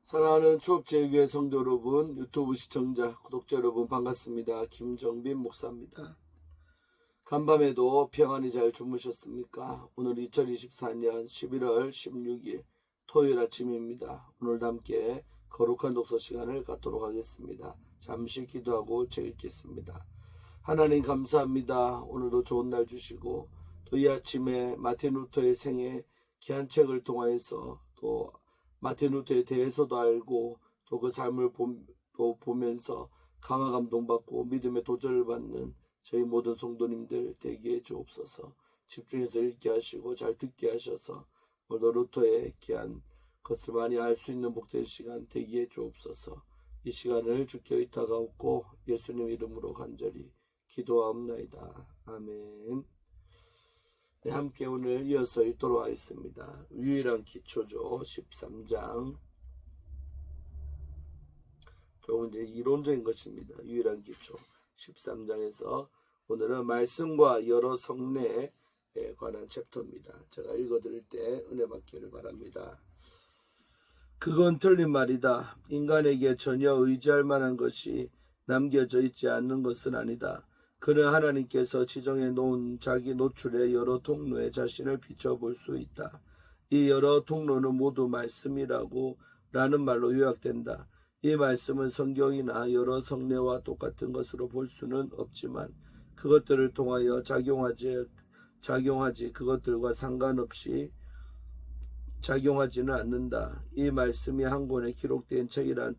사랑하는 초업제일교회 성도 여러분, 유튜브 시청자, 구독자 여러분 반갑습니다. 김정빈 목사입니다. 간밤에도 평안히 잘 주무셨습니까? 오늘 2024년 11월 16일 토요일 아침입니다. 오늘도 함께 거룩한 독서 시간을 갖도록 하겠습니다. 잠시 기도하고 책 읽겠습니다. 하나님 감사합니다. 오늘도 좋은 날 주시고 또 이 아침에 마틴 루터의 생애 귀한 책을 통하여서 또 마틴 루터에 대해서도 알고 또 그 삶을 보면서 강화 감동받고 믿음의 도전을 받는 저희 모든 성도님들 되게 해 주옵소서. 집중해서 읽게 하시고 잘 듣게 하셔서 오늘도 루터의 귀한 것을 많이 알 수 있는 복된 시간 되게 해 주옵소서. 이 시간을 주께 의탁하옵고 예수님 이름으로 간절히 기도하옵나이다. 아멘. 네, 함께 오늘 이어서 읽도록 하겠습니다. 유일한 기초죠. 13장. 조금 이제 이론적인 것입니다. 유일한 기초. 13장에서 오늘은 말씀과 여러 성례에 관한 챕터입니다. 제가 읽어드릴 때 은혜 받기를 바랍니다. 그건 틀린 말이다. 인간에게 전혀 의지할 만한 것이 남겨져 있지 않는 것은 아니다. 그는 하나님께서 지정해 놓은 자기 노출의 여러 통로에 자신을 비춰볼 수 있다. 이 여러 통로는 모두 말씀이라고 라는 말로 요약된다. 이 말씀은 성경이나 여러 성례와 똑같은 것으로 볼 수는 없지만 그것들을 통하여 작용하지 그것들과 상관없이 작용하지는 않는다. 이 말씀이 한 권에 기록된 책이라는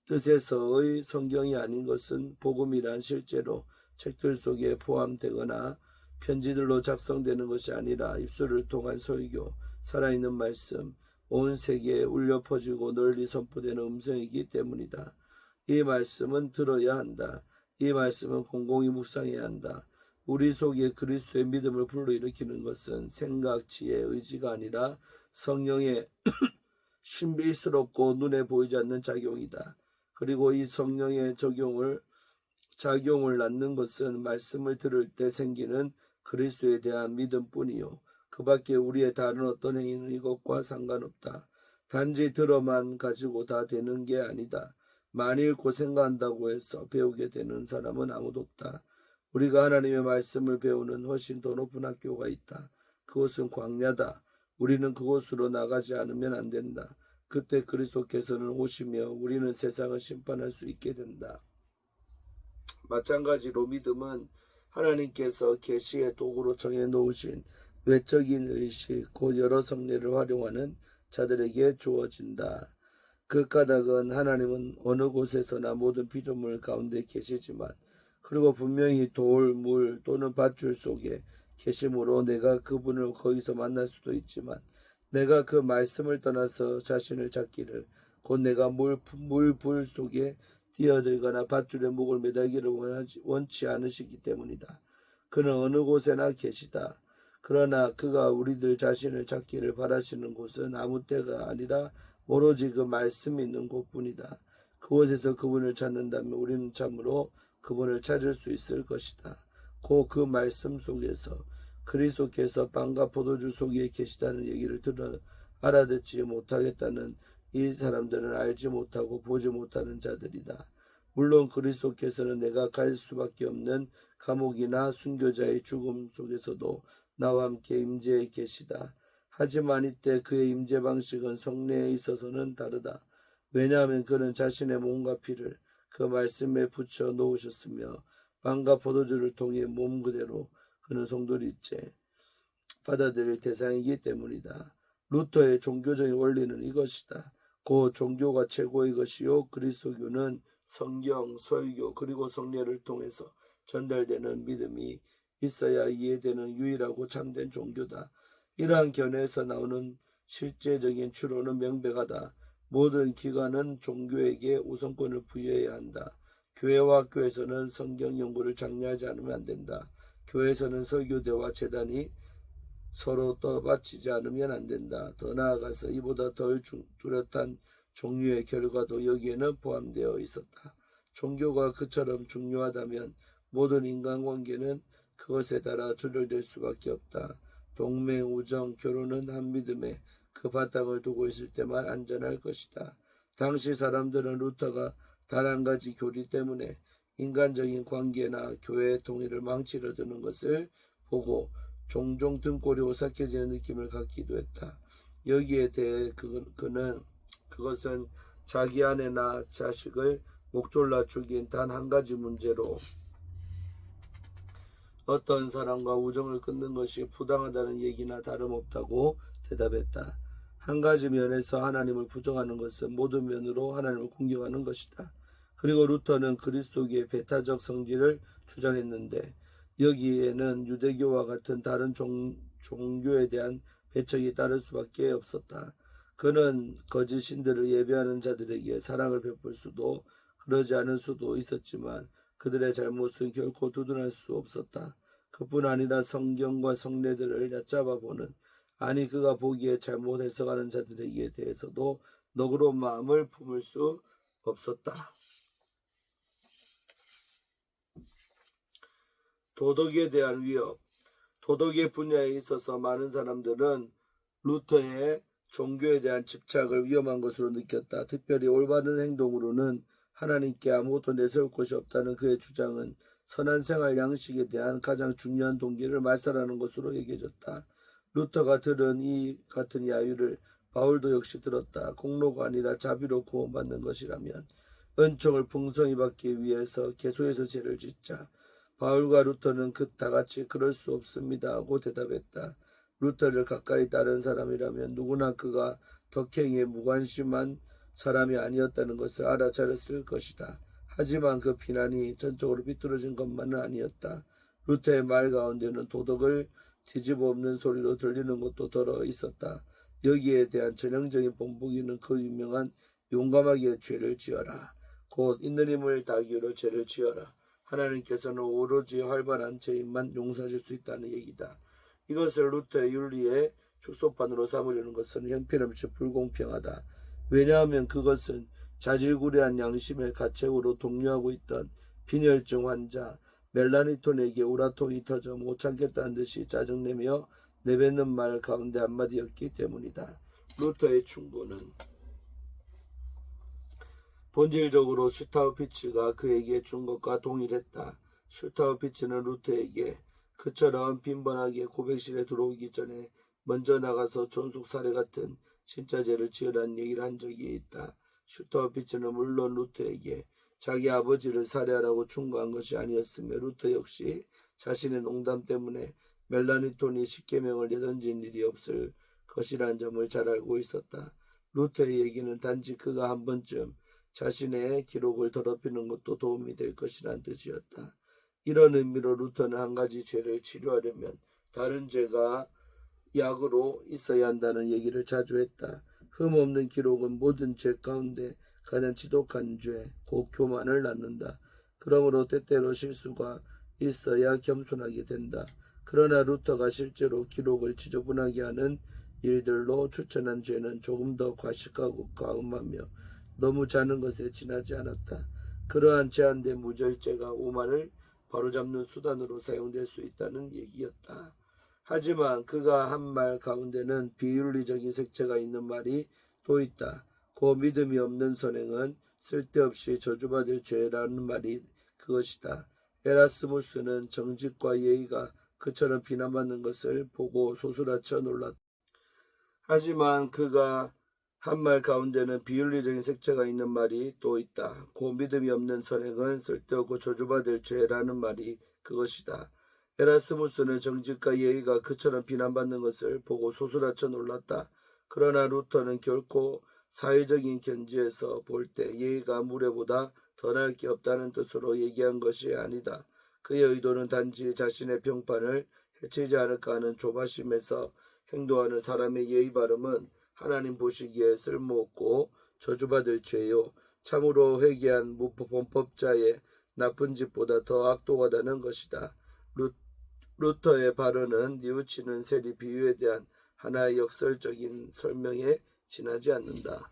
뜻에서의 성경이 아닌 것은 복음이란 실제로 책들 속에 포함되거나 편지들로 작성되는 것이 아니라 입술을 통한 설교, 살아있는 말씀, 온 세계에 울려 퍼지고 널리 선포되는 음성이기 때문이다. 이 말씀은 들어야 한다. 이 말씀은 공공히 묵상해야 한다. 우리 속에 그리스도의 믿음을 불러일으키는 것은 생각, 지혜, 의지가 아니라 성령의 신비스럽고 눈에 보이지 않는 작용이다. 그리고 이 성령의 작용을 낳는 것은 말씀을 들을 때 생기는 그리스도에 대한 믿음뿐이요. 그 밖에 우리의 다른 어떤 행위는 이것과 상관없다. 단지 들어만 가지고 다 되는 게 아니다. 많이 읽고 생각한다고 해서 배우게 되는 사람은 아무도 없다. 우리가 하나님의 말씀을 배우는 훨씬 더 높은 학교가 있다. 그것은 광야다. 우리는 그곳으로 나가지 않으면 안 된다. 그때 그리스도께서는 오시며 우리는 세상을 심판할 수 있게 된다. 마찬가지로 믿음은 하나님께서 계시의 도구로 정해놓으신 외적인 의식, 곧 여러 성례를 활용하는 자들에게 주어진다. 그 까닭은 하나님은 어느 곳에서나 모든 피조물 가운데 계시지만 그리고 분명히 돌, 물 또는 밧줄 속에 계심으로 내가 그분을 거기서 만날 수도 있지만 내가 그 말씀을 떠나서 자신을 찾기를 곧 내가 물불 속에 뛰어들거나 밧줄에 목을 매달기를 원치 않으시기 때문이다. 그는 어느 곳에나 계시다. 그러나 그가 우리들 자신을 찾기를 바라시는 곳은 아무 때가 아니라 오로지 그 말씀이 있는 곳뿐이다. 그곳에서 그분을 찾는다면 우리는 참으로 그분을 찾을 수 있을 것이다. 곧 그 말씀 속에서 그리스도께서 빵과 포도주 속에 계시다는 얘기를 알아듣지 못하겠다는 이 사람들은 알지 못하고 보지 못하는 자들이다. 물론 그리스도께서는 내가 갈 수밖에 없는 감옥이나 순교자의 죽음 속에서도 나와 함께 임재해 계시다. 하지만 이때 그의 임재 방식은 성례에 있어서는 다르다. 왜냐하면 그는 자신의 몸과 피를 그 말씀에 붙여 놓으셨으며 빵과 포도주를 통해 몸 그대로 그는 성도일체 받아들일 대상이기 때문이다. 루터의 종교적인 원리는 이것이다. 곧 종교가 최고의 것이요 그리스도교는 성경, 설교 그리고 성례를 통해서 전달되는 믿음이 있어야 이해되는 유일하고 참된 종교다. 이러한 견해에서 나오는 실제적인 추론은 명백하다. 모든 기관은 종교에게 우선권을 부여해야 한다. 교회와 학교에서는 성경 연구를 장려하지 않으면 안 된다. 교회에서는 설교대와 재단이 서로 떠받치지 않으면 안 된다. 더 나아가서 이보다 덜 뚜렷한 종류의 결과도 여기에는 포함되어 있었다. 종교가 그처럼 중요하다면 모든 인간관계는 그것에 따라 조절될 수밖에 없다. 동맹, 우정, 결혼은 한 믿음의 그 바탕을 두고 있을 때만 안전할 것이다. 당시 사람들은 루터가 단 한 가지 교리 때문에 인간적인 관계나 교회의 통일을 망치려 드는 것을 보고 종종 등골이 오싹해지는 느낌을 갖기도 했다. 여기에 대해 그것은 자기 아내나 자식을 목졸라 죽인 단 한 가지 문제로 어떤 사람과 우정을 끊는 것이 부당하다는 얘기나 다름없다고 대답했다. 한 가지 면에서 하나님을 부정하는 것은 모든 면으로 하나님을 공경하는 것이다. 그리고 루터는 그리스도교의 배타적 성질을 주장했는데 여기에는 유대교와 같은 다른 종교에 대한 배척이 따를 수밖에 없었다. 그는 거짓 신들을 예배하는 자들에게 사랑을 베풀 수도 그러지 않을 수도 있었지만 그들의 잘못은 결코 두둔할 수 없었다. 그뿐 아니라 성경과 성례들을 얕잡아보는 아니 그가 보기에 잘못 해석하는 자들에게 대해서도 너그러운 마음을 품을 수 없었다. 도덕에 대한 위협. 도덕의 분야에 있어서 많은 사람들은 루터의 종교에 대한 집착을 위험한 것으로 느꼈다. 특별히 올바른 행동으로는 하나님께 아무것도 내세울 것이 없다는 그의 주장은 선한 생활 양식에 대한 가장 중요한 동기를 말살하는 것으로 여겨졌다. 루터가 들은 이 같은 야유를 바울도 역시 들었다. 공로가 아니라 자비로 구원받는 것이라면 은총을 풍성히 받기 위해서 계속해서 죄를 짓자. 바울과 루터는 다같이 그럴 수 없습니다 하고 대답했다. 루터를 가까이 따른 사람이라면 누구나 그가 덕행에 무관심한 사람이 아니었다는 것을 알아차렸을 것이다. 하지만 그 비난이 전적으로 비뚤어진 것만은 아니었다. 루터의 말 가운데는 도덕을 뒤집어 엎는 소리로 들리는 것도 덜어 있었다. 여기에 대한 전형적인 본보기는 그 유명한 용감하게 죄를 지어라. 곧 있는 힘을 다하기로 죄를 지어라. 하나님께서는 오로지 활발한 죄인만 용서하실 수 있다는 얘기다. 이것을 루터의 윤리의 축소판으로 삼으려는 것은 형편없이 불공평하다. 왜냐하면 그것은 자질구레한 양심의 가책으로 독려하고 있던 빈혈증 환자 멜라니톤에게 우라통이 터져 못 참겠다는 듯이 짜증내며 내뱉는 말 가운데 한마디였기 때문이다. 루터의 충고는 본질적으로 슈타우피츠가 그에게 준 것과 동일했다. 슈타우피츠는 루터에게 그처럼 빈번하게 고백실에 들어오기 전에 먼저 나가서 존속살해 같은 진짜 죄를 지으라는 얘기를 한 적이 있다. 슈타우피츠는 물론 루터에게 자기 아버지를 살해하라고 충고한 것이 아니었으며 루터 역시 자신의 농담 때문에 멜라니톤이 십계명을 내던진 일이 없을 것이라는 점을 잘 알고 있었다. 루터의 얘기는 단지 그가 한 번쯤 자신의 기록을 더럽히는 것도 도움이 될 것이란 뜻이었다. 이런 의미로 루터는 한 가지 죄를 치료하려면 다른 죄가 약으로 있어야 한다는 얘기를 자주 했다. 흠없는 기록은 모든 죄 가운데 가장 지독한 죄, 곧 교만을 낳는다. 그러므로 때때로 실수가 있어야 겸손하게 된다. 그러나 루터가 실제로 기록을 지저분하게 하는 일들로 추천한 죄는 조금 더 과식하고 과음하며 너무 작은 것에 지나지 않았다. 그러한 제한된 무절제가 오만을 바로잡는 수단으로 사용될 수 있다는 얘기였다. 하지만 그가 한 말 가운데는 비윤리적인 색채가 있는 말이 또 있다. 그 믿음이 없는 선행은 쓸데없이 저주받을 죄라는 말이 그것이다. 에라스무스는 정직과 예의가 그처럼 비난받는 것을 보고 소스라쳐 놀랐다. 하지만 그가 한 말 가운데는 비윤리적인 색채가 있는 말이 또 있다. 그 믿음이 없는 선행은 쓸데없고 저주받을 죄라는 말이 그것이다. 에라스무스는 정직과 예의가 그처럼 비난받는 것을 보고 소스라쳐 놀랐다. 그러나 루터는 결코 사회적인 견지에서 볼 때 예의가 무례보다 더 나을 게 없다는 뜻으로 얘기한 것이 아니다. 그의 의도는 단지 자신의 평판을 해치지 않을까 하는 조바심에서 행동하는 사람의 예의 바름은 하나님 보시기에 쓸모없고 저주받을 죄요 참으로 회개한 범법자의 나쁜 짓보다 더 악독하다는 것이다. 루터의 발언은 뉘우치는 세리 비유에 대한 하나의 역설적인 설명에 지나지 않는다.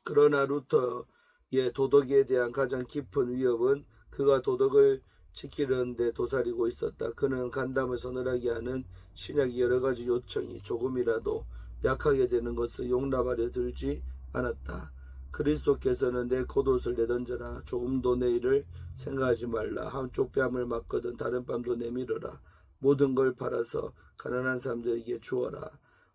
그러나 루터의 도덕에 대한 가장 깊은 위협은 그가 도덕을 지키려는 데 도사리고 있었다. 그는 간담을 서늘하게 하는 신약의 여러 가지 요청이 조금이라도 약하게 되는 것을 용납하려 들지 않았다. 그리스도께서는 내 겉옷을 내던져라. 조금도 내 일을 생각하지 말라. 한쪽 뺨을 맞거든 다른 뺨도 내밀어라. 모든 걸 팔아서 가난한 사람들에게 주어라.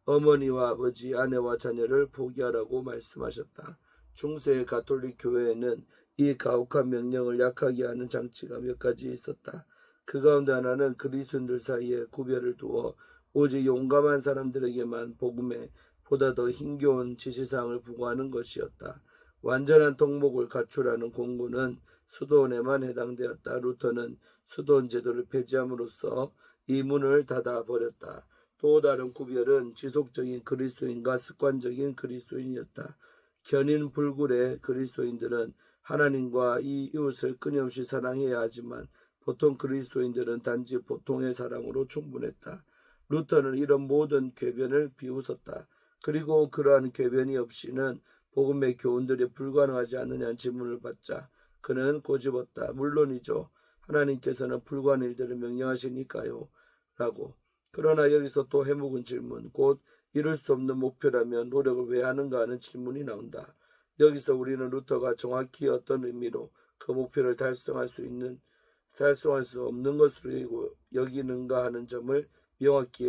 어머니와 아버지, 아내와 자녀를 포기하라고 말씀하셨다. 중세 가톨릭 교회에는 이 가혹한 명령을 약하게 하는 장치가 몇 가지 있었다. 그 가운데 하나는 그리스도인들 사이에 구별을 두어 오직 용감한 사람들에게만 복음에 보다 더 힘겨운 지시사항을 부과하는 것이었다. 완전한 통목을 갖추라는 공고는 수도원에만 해당되었다. 루터는 수도원 제도를 폐지함으로써 이 문을 닫아버렸다. 또 다른 구별은 지속적인 그리스도인과 습관적인 그리스도인이었다. 견인 불굴의 그리스도인들은 하나님과 이웃을 끊임없이 사랑해야 하지만 보통 그리스도인들은 단지 보통의 사랑으로 충분했다. 루터는 이런 모든 궤변을 비웃었다. 그리고 그러한 궤변이 없이는 복음의 교훈들이 불가능하지 않느냐는 질문을 받자 그는 꼬집었다. 물론이죠. 하나님께서는 불가능한 일들을 명령하시니까요. 라고. 그러나 여기서 또 해묵은 질문, 곧 이룰 수 없는 목표라면 노력을 왜 하는가 하는 질문이 나온다. 여기서 우리는 루터가 정확히 어떤 의미로 그 목표를 달성할 수 없는 것으로 여기는가 하는 점을 명확히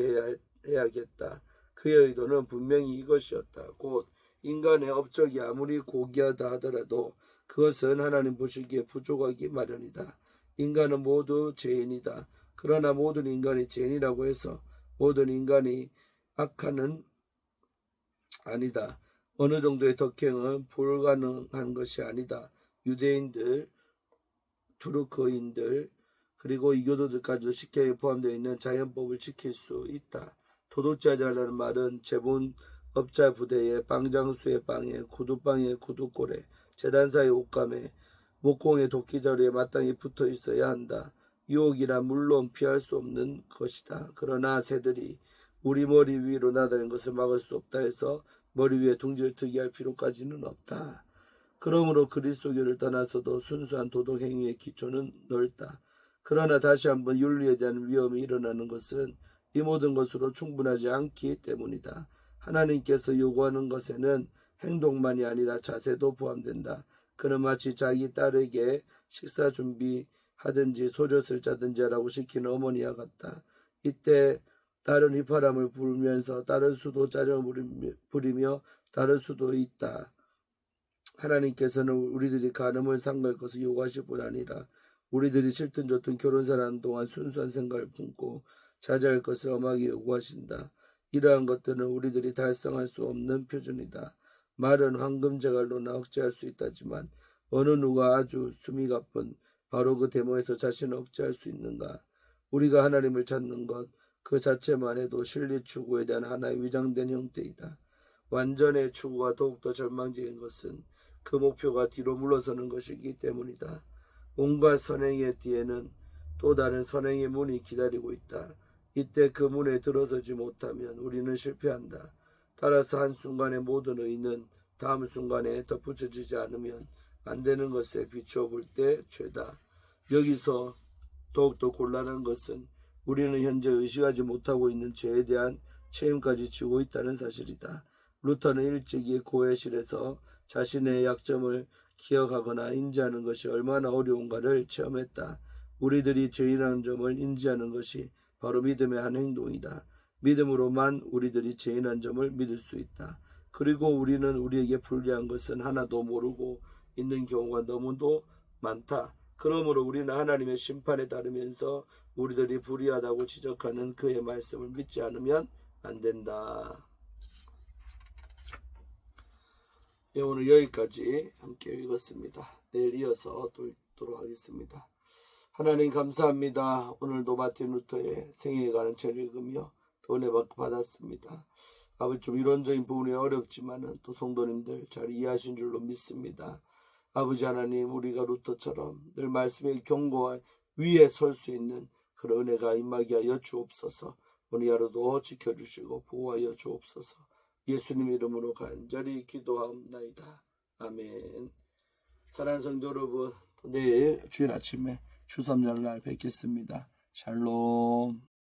해야겠다. 그의 의도는 분명히 이것이었다. 곧 인간의 업적이 아무리 고귀하다 하더라도 그것은 하나님 보시기에 부족하기 마련이다. 인간은 모두 죄인이다. 그러나 모든 인간이 죄인이라고 해서 모든 인간이 악한은 아니다. 어느 정도의 덕행은 불가능한 것이 아니다. 유대인들, 투르크인들, 그리고 이교도들까지도 쉽게 포함되어 있는 자연법을 지킬 수 있다. 도둑질하지 말라는 말은 제본업자 부대에 빵장수의 빵에 구두방에 구두골에 재단사의 옷감에 목공의 도끼자루에 마땅히 붙어 있어야 한다. 유혹이란 물론 피할 수 없는 것이다. 그러나 새들이 우리 머리 위로 나다니는 것을 막을 수 없다 해서 머리 위에 둥지를 트게 할 필요까지는 없다. 그러므로 그리스도교를 떠나서도 순수한 도덕 행위의 기초는 넓다. 그러나 다시 한번 윤리에 대한 위험이 일어나는 것은 이 모든 것으로 충분하지 않기 때문이다. 하나님께서 요구하는 것에는 행동만이 아니라 자세도 포함된다. 그는 마치 자기 딸에게 식사 준비하든지 소젖을 짜든지 하라고 시키는 어머니와 같다. 이때 딸은 휘파람을 불면서 다른 수도 짜증을 부리며 다를 수도 있다. 하나님께서는 우리들이 간음을 삼갈 것을 요구하실 뿐 아니라 우리들이 싫든 좋든 결혼사라는 동안 순수한 생각을 품고 자제할 것을 엄하게 요구하신다. 이러한 것들은 우리들이 달성할 수 없는 표준이다. 말은 황금제갈로나 억제할 수 있다지만 어느 누가 아주 숨이 가쁜 바로 그 데모에서 자신을 억제할 수 있는가? 우리가 하나님을 찾는 것 그 자체만 해도 실리 추구에 대한 하나의 위장된 형태이다. 완전의 추구가 더욱더 절망적인 것은 그 목표가 뒤로 물러서는 것이기 때문이다. 온갖 선행의 뒤에는 또 다른 선행의 문이 기다리고 있다. 이때 그 문에 들어서지 못하면 우리는 실패한다. 따라서 한순간의 모든 의는 다음 순간에 덧붙여지지 않으면 안 되는 것에 비추어 볼 때 죄다. 여기서 더욱더 곤란한 것은 우리는 현재 의식하지 못하고 있는 죄에 대한 책임까지 지고 있다는 사실이다. 루터는 일찍이 고해실에서 자신의 약점을 기억하거나 인지하는 것이 얼마나 어려운가를 체험했다. 우리들이 죄인이라는 점을 인지하는 것이 바로 믿음의 한 행동이다. 믿음으로만 우리들이 죄인한 점을 믿을 수 있다. 그리고 우리는 우리에게 불리한 것은 하나도 모르고 있는 경우가 너무도 많다. 그러므로 우리는 하나님의 심판에 따르면서 우리들이 불의하다고 지적하는 그의 말씀을 믿지 않으면 안 된다. 네, 오늘 여기까지 함께 읽었습니다. 내일 이어서 또 읽도록 하겠습니다. 하나님 감사합니다. 오늘도 마틴 루터의 생애에 관한 책을 읽으며 또 은혜 받았습니다. 아버지 좀 이론적인 부분이 어렵지만 또 성도님들 잘 이해하신 줄로 믿습니다. 아버지 하나님 우리가 루터처럼 늘 말씀의 경고와 위에 설 수 있는 그런 은혜가 임하게 하여 주옵소서. 오늘 하루도 지켜주시고 보호하여 주옵소서. 예수님 이름으로 간절히 기도하옵나이다. 아멘. 사랑하는 성도 여러분, 내일 주일 아침에 주섬절날 뵙겠습니다. 샬롬.